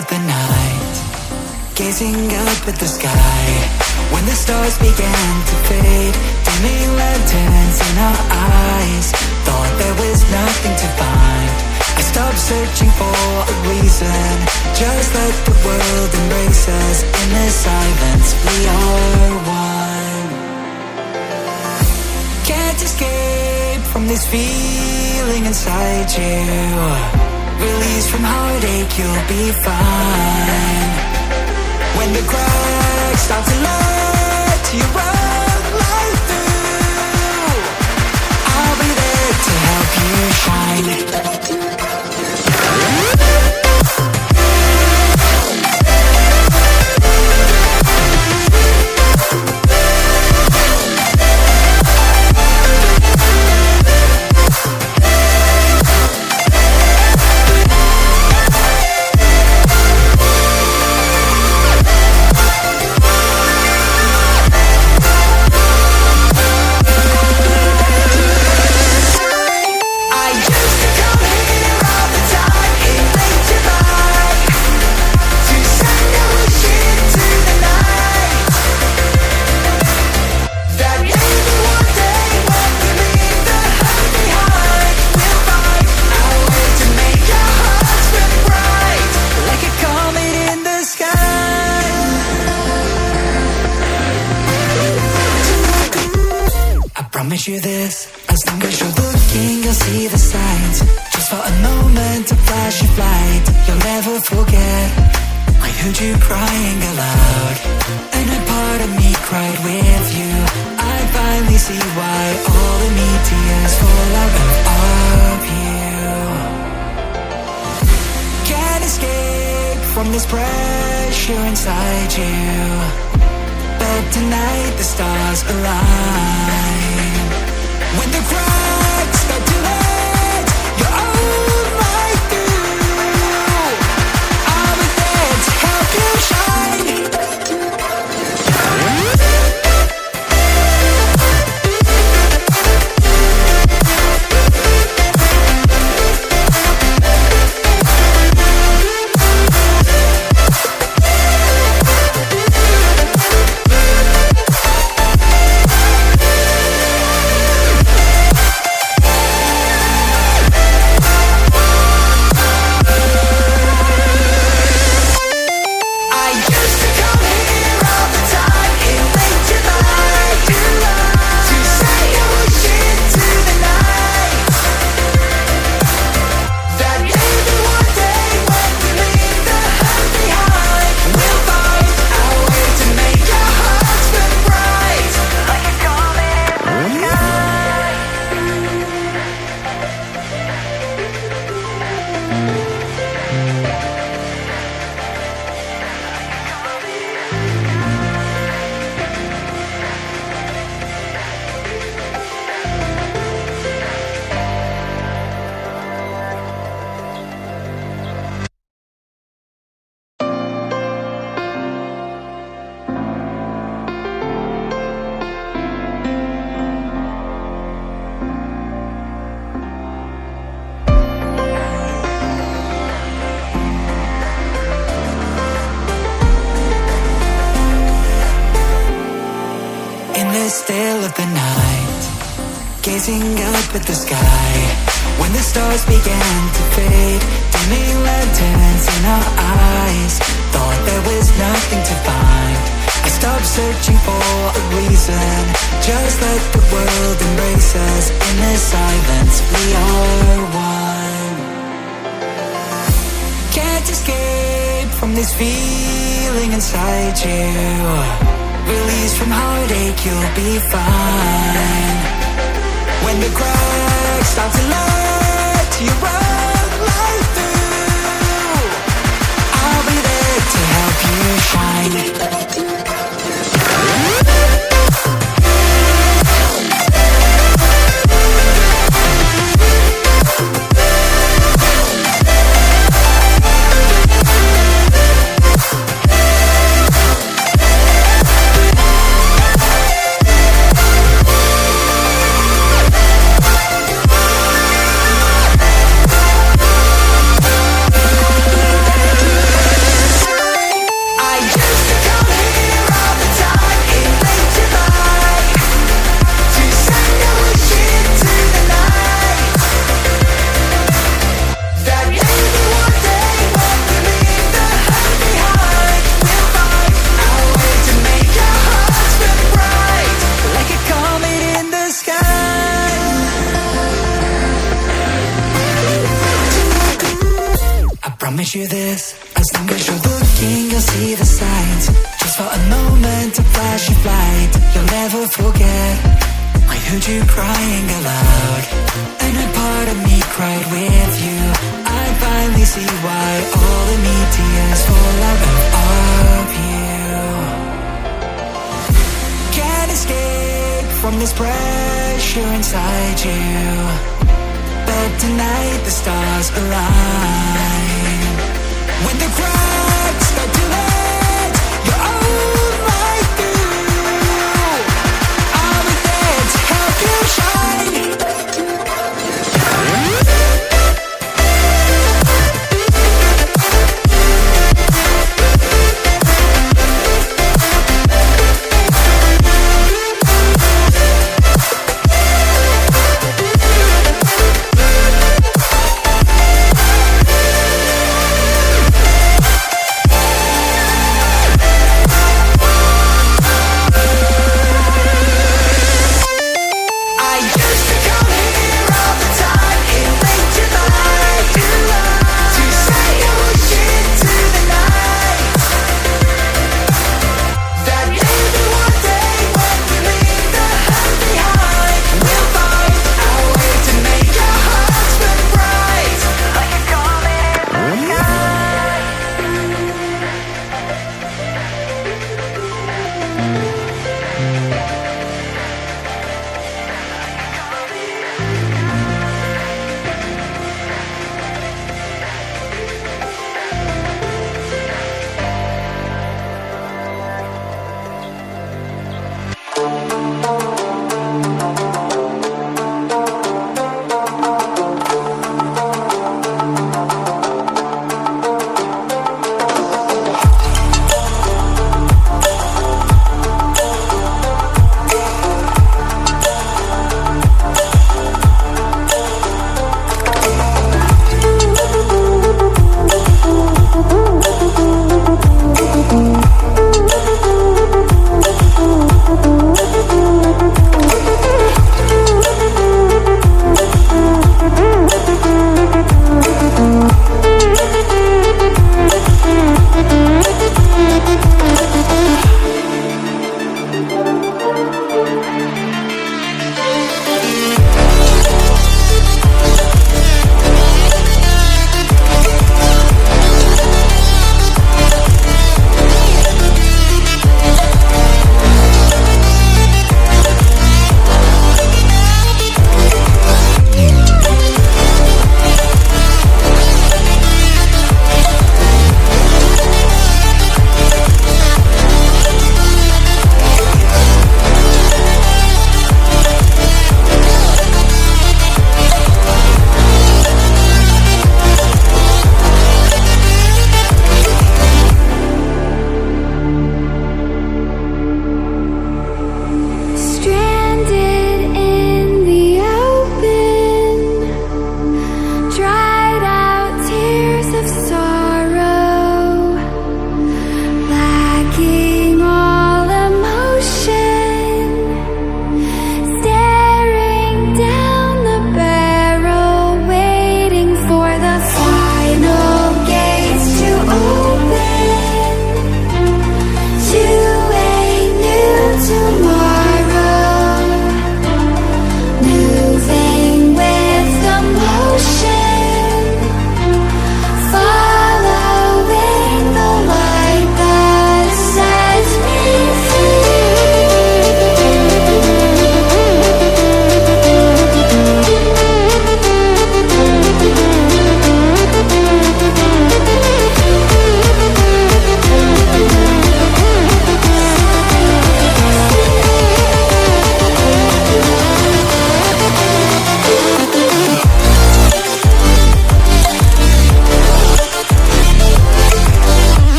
of the night, gazing up at the sky, when the stars began to fade, dimming lanterns in our eyes, thought there was nothing to find. I stopped searching for a reason, just let the world embrace us. In the silence, we are one. Can't escape from this feeling inside you. Release from heartache, you'll be fine. When the cracks start to let you run right through, I'll be there to help you shine. Promise you this, as long as you're looking, you'll see the signs. Just for a moment, a flash of light, you'll never forget. I heard you crying aloud, and a part of me cried with you. I finally see why all the meteors fall out of you. Can't escape from this pressure inside you, but tonight the stars align. When the cracks start to let your own light through, I'll be there to help you shine. Still of the night, gazing up at the sky, when the stars began to fade, dimming lanterns in our eyes, thought there was nothing to find. I stopped searching for a reason, just let the world embrace us. In the silence, we are one. Can't escape from this feeling inside you. Release from heartache, you'll be fine. When the cracks start to let you run right through, I'll be there to help you shine. promise you this, as long as you're looking, you'll see the signs. Just for a moment, a flash of light, you'll never forget. I heard you crying aloud, and a part of me cried with you. I finally see why all the neat tears fall out of you. Can't escape from this pressure inside you, but tonight the stars align. When the cracks start to